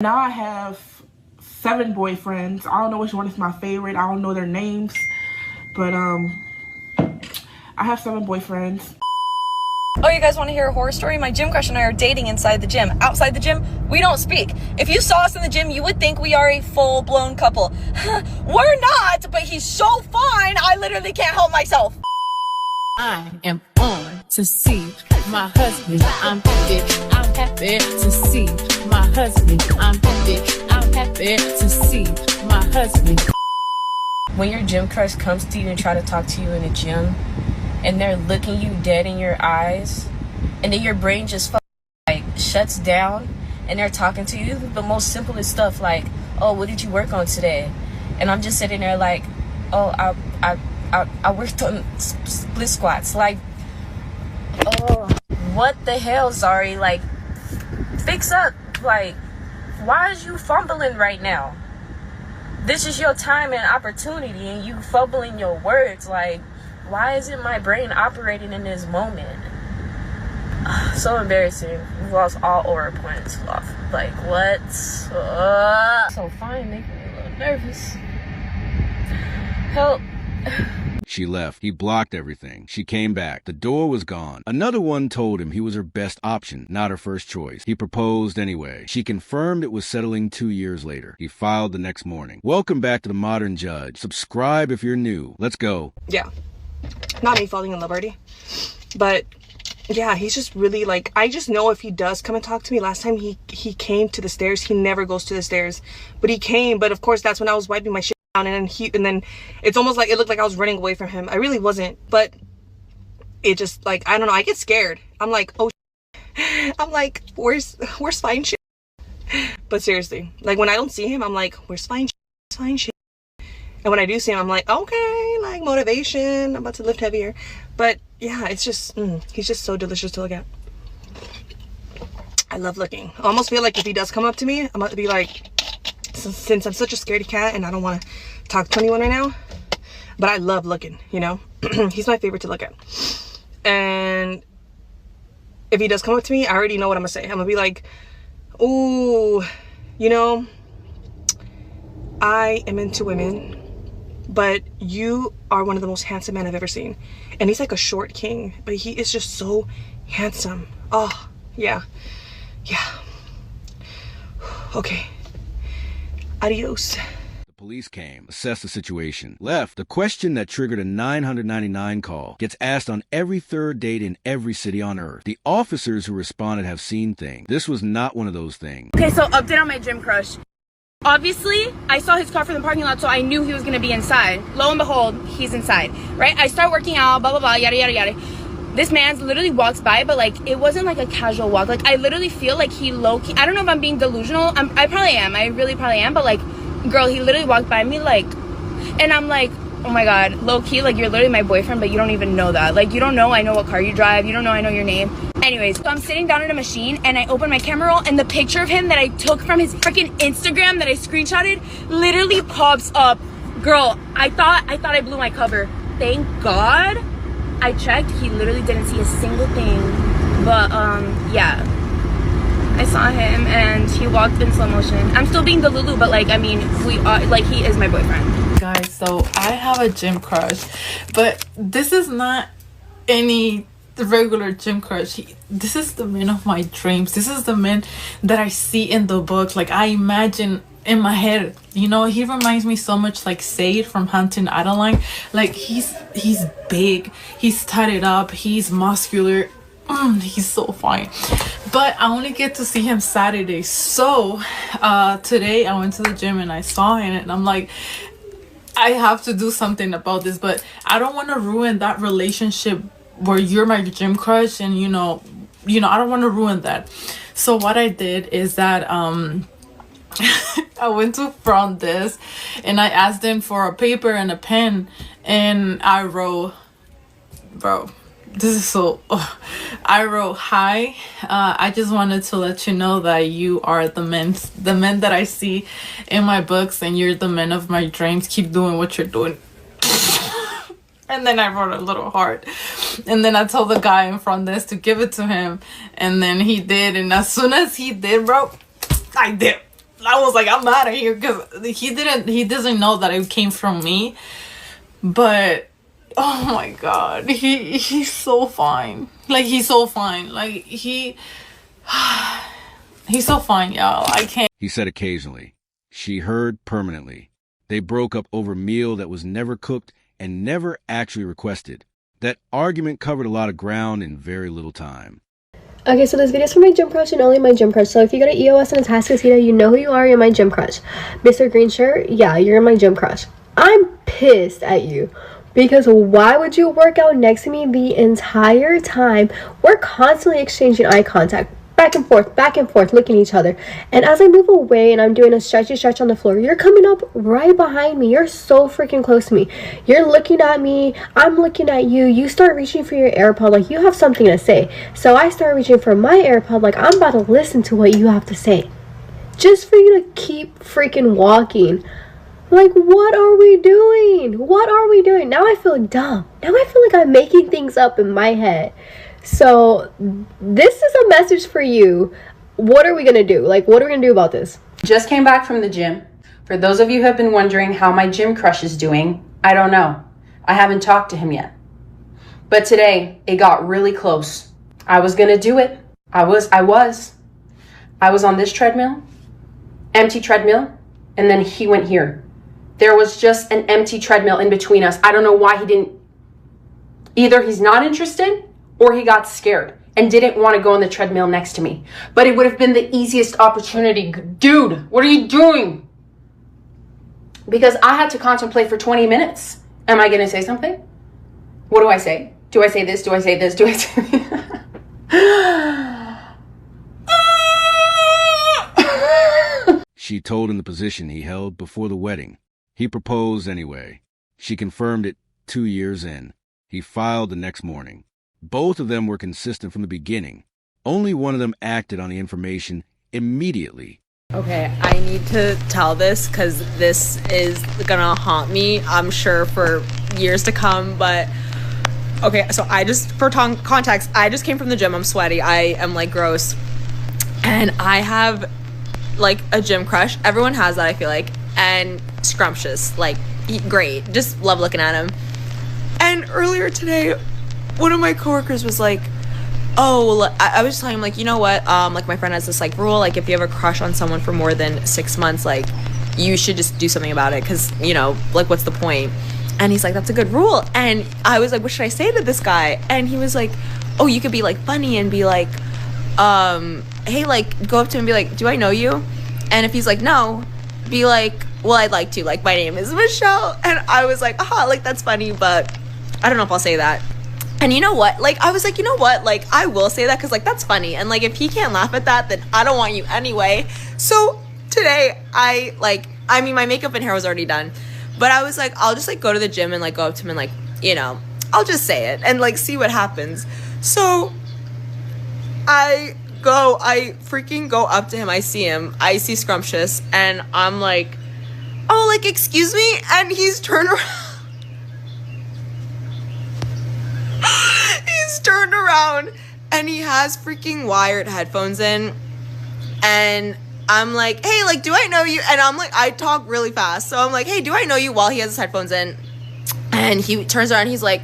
Now I have 7 boyfriends. I don't know which one is my favorite. I don't know their names, but I have 7 boyfriends. Oh, you guys want to hear a horror story? My gym crush and I are dating inside the gym. Outside the gym, we don't speak. If you saw us in the gym, you would think we are a full-blown couple. We're not, but he's so fine, I literally can't help myself. I am on to see my husband. I'm happy to see my husband. I'm happy to see my husband. When your gym crush comes to you and try to talk to you in the gym, and they're looking you dead in your eyes, and then your brain just like shuts down, and they're talking to you the most simplest stuff like, oh, what did you work on today? And I'm just sitting there like, oh, I worked on split squats. Like, oh, what the hell, Zari? Like, fix up. Like, why is you fumbling right now? This is your time and opportunity, and you fumbling your words. Like, why isn't my brain operating in this moment? So embarrassing. We've lost all aura points off. Like, what? So fine, making me a little nervous. Help. She left. He blocked everything. She came back. The door was gone. Another one told him he was her best option, not her first choice. He proposed anyway. She confirmed it was settling 2 years later. He filed the next morning. Welcome back to The Modern Judge. Subscribe if you're new. Let's go. Yeah. Not me falling in love already. But yeah, he's just really like, I just know if he does come and talk to me. Last time he came to the stairs. He never goes to the stairs. But he came. But of course, that's when I was wiping my shit down. And then it's almost like it looked like I was running away from him. I really wasn't. But it just like, I don't know. I get scared. I'm like, oh shit. I'm like, where's fine shit? But seriously, like when I don't see him, I'm like, where's fine shit? Where's fine shit? And when I do see him, I'm like, okay, like motivation. I'm about to lift heavier. But yeah, it's just, he's just so delicious to look at. I love looking. I almost feel like if he does come up to me, I'm about to be like, since I'm such a scaredy cat and I don't want to talk to anyone right now, but I love looking, you know? He's my favorite to look at. And if he does come up to me, I already know what I'm going to say. I'm going to be like, ooh, you know, I am into women, but you are one of the most handsome men I've ever seen. And he's like a short king, but he is just so handsome. Oh, yeah. Yeah. Okay. Adios. The police came, assessed the situation, left. The question that triggered a 999 call gets asked on every third date in every city on earth. The officers who responded have seen things. This was not one of those things. Okay, so update on my gym crush. Obviously, I saw his car from the parking lot, so I knew he was going to be inside. Lo and behold, he's inside, right? I start working out, blah, blah, blah, yada, yada, yada. This man literally walks by, but, like, it wasn't, like, a casual walk. Like, I literally feel like he low-key... I don't know if I'm being delusional. I probably am. I really probably am. But, like, girl, he literally walked by me, like... And I'm like, oh, my God, low-key, like, you're literally my boyfriend, but you don't even know that. Like, you don't know I know what car you drive. You don't know I know your name. Anyways, so I'm sitting down in a machine, and I open my camera roll, and the picture of him that I took from his freaking Instagram that I screenshotted literally pops up. Girl, I thought I blew my cover. Thank God I checked. He literally didn't see a single thing. But, yeah. I saw him, and he walked in slow motion. I'm still being the Lulu, but, like, I mean, we are, like, he is my boyfriend. Guys, so I have a gym crush, but this is not any regular gym crush. This is the man of my dreams. This is the man that I see in the books. Like, I imagine in my head, you know, he reminds me so much like Sade from Hunting Adeline. Like, he's big, he's tatted up, he's muscular, he's so fine. But I only get to see him Saturday. So today I went to the gym and I saw him, and I'm like, I have to do something about this. But I don't want to ruin that relationship where you're my gym crush, and you know I don't want to ruin that. So what I did is that I went to front desk and I asked them for a paper and a pen, and I wrote, bro, this is so I wrote, hi, I just wanted to let you know that you are the men that I see in my books, and you're the men of my dreams. Keep doing what you're doing. And then I wrote a little heart, and then I told the guy in front desk to give it to him, and then he did. And as soon as he did, bro, I did. I was like, I'm out of here, because he doesn't know that it came from me. But oh my god, he's so fine. Like, he's so fine. Like, he's so fine, y'all. I can't. He said occasionally. She heard permanently. They broke up over a meal that was never cooked and never actually requested. That argument covered a lot of ground in very little time. Okay, so this video is for my gym crush and only my gym crush. So if you go to EOS and Task Casita, you know who you are. You're my gym crush. Mr. Green Shirt, yeah, you're my gym crush. I'm pissed at you. Because why would you work out next to me the entire time? We're constantly exchanging eye contact. Back and forth, looking at each other. And as I move away and I'm doing a stretchy stretch on the floor, you're coming up right behind me. You're so freaking close to me. You're looking at me. I'm looking at you. You start reaching for your AirPod like you have something to say. So I start reaching for my AirPod like I'm about to listen to what you have to say. Just for you to keep freaking walking. Like, what are we doing? What are we doing? Now I feel dumb. Now I feel like I'm making things up in my head. So this is a message for you. What are we gonna do? Like, what are we gonna do about this? Just came back from the gym. For those of you who have been wondering how my gym crush is doing, I don't know. I haven't talked to him yet. But today, it got really close. I was gonna do it. I was on this treadmill, empty treadmill, and then he went here. There was just an empty treadmill in between us. I don't know why he didn't. Either he's not interested or he got scared and didn't want to go on the treadmill next to me. But it would have been the easiest opportunity. Dude, what are you doing? Because I had to contemplate for 20 minutes. Am I going to say something? What do I say? Do I say this? Do I say this? Do I say She told him the position he held before the wedding. He proposed anyway. She confirmed it 2 years in. He filed the next morning. Both of them were consistent from the beginning. Only one of them acted on the information immediately. Okay, I need to tell this because this is gonna haunt me, I'm sure, for years to come. But okay, so for context, I just came from the gym. I'm sweaty. I am like gross. And I have like a gym crush. Everyone has that, I feel like. And scrumptious, like great. Just love looking at him. And earlier today, one of my coworkers was like, oh, I was just telling him, like, you know what, like, my friend has this, like, rule, like, if you have a crush on someone for more than 6 months, like, you should just do something about it, because, you know, like, what's the point? And he's like, that's a good rule. And I was like, what should I say to this guy? And he was like, oh, you could be, like, funny and be like, hey, like, go up to him and be like, do I know you? And if he's like, no, be like, well, I'd like to, like, my name is Michelle. And I was like, like, that's funny, but I don't know if I'll say that. And you know what? Like, I was like, you know what? Like, I will say that because, like, that's funny. And, like, if he can't laugh at that, then I don't want you anyway. So today, I mean, my makeup and hair was already done. But I was like, I'll just, like, go to the gym and, like, go up to him and, like, you know, I'll just say it and, like, see what happens. So I freaking go up to him. I see him. I see Scrumptious. And I'm like, oh, like, excuse me? And he's turned around. He's turned around and he has freaking wired headphones in, and I'm like, hey, like, do I know you? And I'm like, I talk really fast, so I'm like, hey, do I know you, while he has his headphones in. And he turns around, he's like,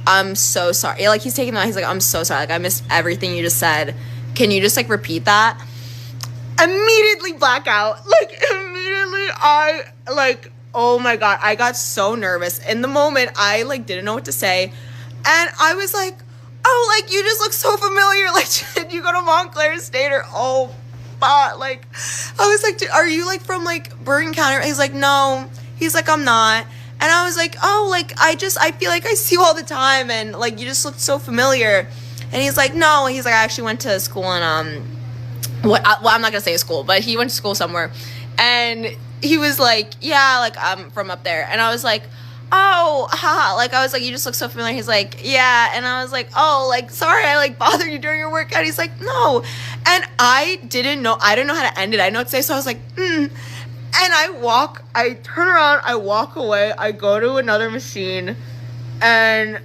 I'm so sorry. Like, he's taking them out. He's like, I'm so sorry, like, I missed everything you just said. Can you just, like, repeat that? Immediately blackout. Like, immediately I, like, oh my god, I got so nervous. In the moment, I, like, didn't know what to say. And I was like, oh, like, you just look so familiar. Like, did you go to Montclair State or, oh, but, like, I was like, are you, like, from, like, Bergen County? He's like, no. He's like, I'm not. And I was like, oh, like, I feel like I see you all the time. And, like, you just look so familiar. And he's like, no. He's like, I actually went to school in, well, I'm not going to say school, but he went to school somewhere. And he was like, yeah, like, I'm from up there. And I was like, oh, haha, like, I was like, you just look so familiar. He's like, yeah. And I was like, oh, like, sorry, I, like, bothered you during your workout. He's like, no. And I didn't know how to end it. I know what to say. So I was like, And I turn around, I walk away, I go to another machine, and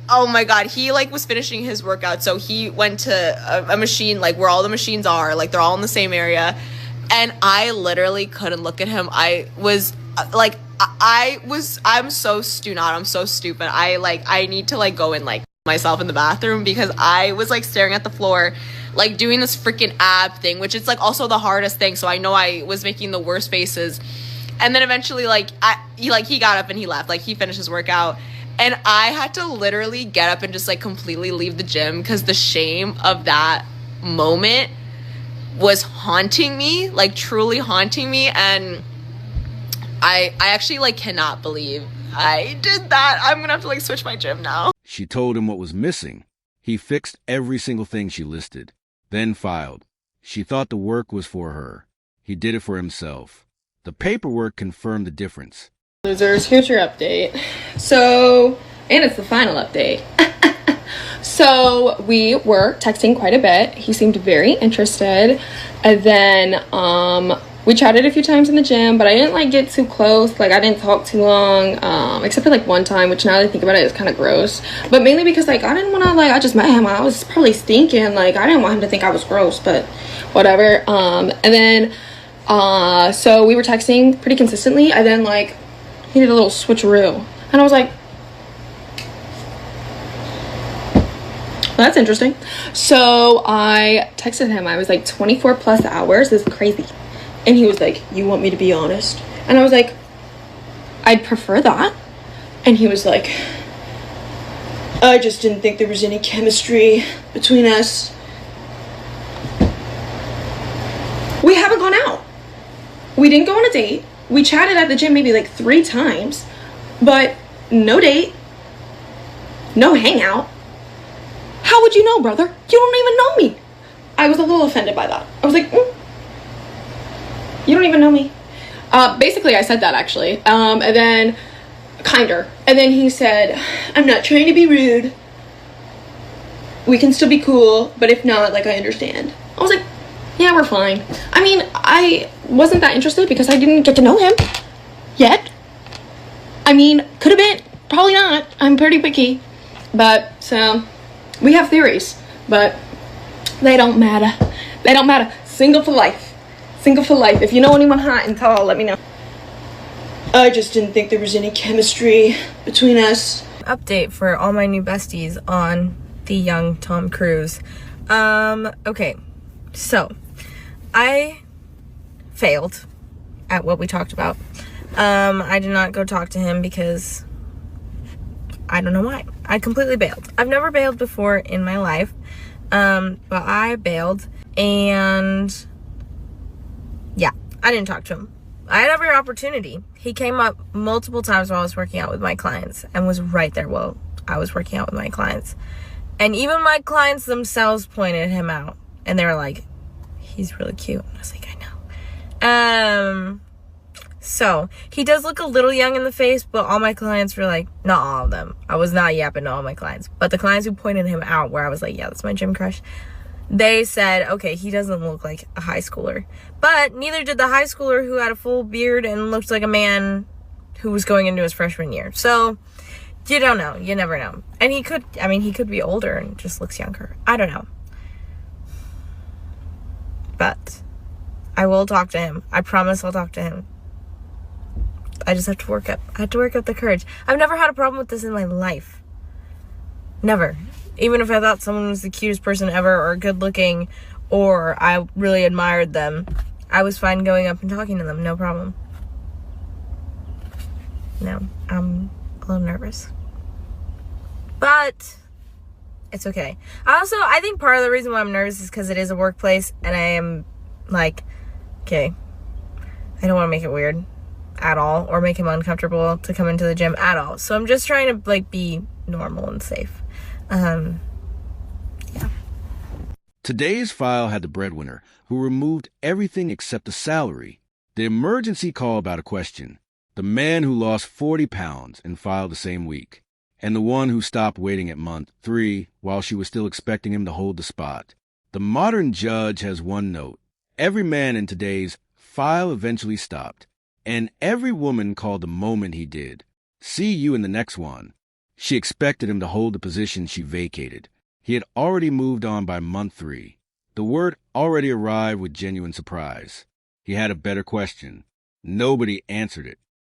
oh my god, he, like, was finishing his workout. So he went to a machine, like, where all the machines are, like, they're all in the same area. And I literally couldn't look at him. I was like, I'm so I'm so stupid. I need to like go and like myself in the bathroom because I was like staring at the floor, like doing this freaking ab thing, which is like also the hardest thing. So I know I was making the worst faces. And then eventually he got up and he left, like he finished his workout. And I had to literally get up and just like completely leave the gym because the shame of that moment was haunting me, like truly haunting me. And I actually like cannot believe I did that. I'm gonna have to like switch my gym now. She told him what was missing. He fixed every single thing she listed, then filed. She thought the work was for her. He did it for himself. The paperwork confirmed the difference. Losers, here's your update. And it's the final update. So we were texting quite a bit. He seemed very interested. And then we chatted a few times in the gym, but I didn't like get too close. Like I didn't talk too long, except for like one time, which now that I think about it is kind of gross. But mainly because like I didn't want to, like I just met him. I was probably stinking. Like I didn't want him to think I was gross, but whatever. And then so we were texting pretty consistently. And then like he did a little switcheroo. And I was like, that's interesting. So I texted him. I was like 24 plus hours. This is crazy. And he was like, you want me to be honest? And I was like, I'd prefer that. And he was like, I just didn't think there was any chemistry between us. We haven't gone out. We didn't go on a date. We chatted at the gym maybe like 3 times, but no date, no hangout. How would you know, brother? You don't even know me. I was a little offended by that. I was like, you don't even know me. Basically, I said that actually. And then, kinder. And then he said, I'm not trying to be rude. We can still be cool, but if not, like, I understand. I was like, yeah, we're fine. I mean, I wasn't that interested because I didn't get to know him yet. I mean, could have been. Probably not. I'm pretty picky. But, so, we have theories, but they don't matter. They don't matter. Single for life. Single for life. If you know anyone hot and tall, let me know. I just didn't think there was any chemistry between us. Update for all my new besties on the young Tom Cruise. Okay, so I failed at what we talked about. I did not go talk to him because I don't know why. I completely bailed. I've never bailed before in my life, but I bailed, and yeah, I didn't talk to him. I had every opportunity. He came up multiple times while I was working out with my clients and was right there while I was working out with my clients. And even my clients themselves pointed him out. And they were like, he's really cute. And I was like, I know. So, he does look a little young in the face, but all my clients were like, not all of them. I was not yapping to all my clients. But the clients who pointed him out, where I was like, yeah, that's my gym crush, they said, okay, he doesn't look like a high schooler. But neither did the high schooler who had a full beard and looked like a man who was going into his freshman year. So, you don't know. You never know. And he could be older and just looks younger. I don't know. But I will talk to him. I promise I'll talk to him. I just have to work up. I have to work up the courage. I've never had a problem with this in my life. Never. Even if I thought someone was the cutest person ever, or good looking, or I really admired them, I was fine going up and talking to them. No problem. No, I'm a little nervous. But it's okay. I think part of the reason why I'm nervous is because it is a workplace, and I am like, okay, I don't want to make it weird at all, or make him uncomfortable to come into the gym at all. So I'm just trying to like be normal and safe. Yeah. Today's file had the breadwinner, who removed everything except the salary, the emergency call about a question, the man who lost 40 pounds and filed the same week, and the one who stopped waiting at month 3 while she was still expecting him to hold the spot. The modern judge has one note. Every man in today's file eventually stopped, and every woman called the moment he did. See you in the next one. She expected him to hold the position she vacated. He had already moved on by month 3. The word already arrived with genuine surprise. He had a better question. Nobody answered it.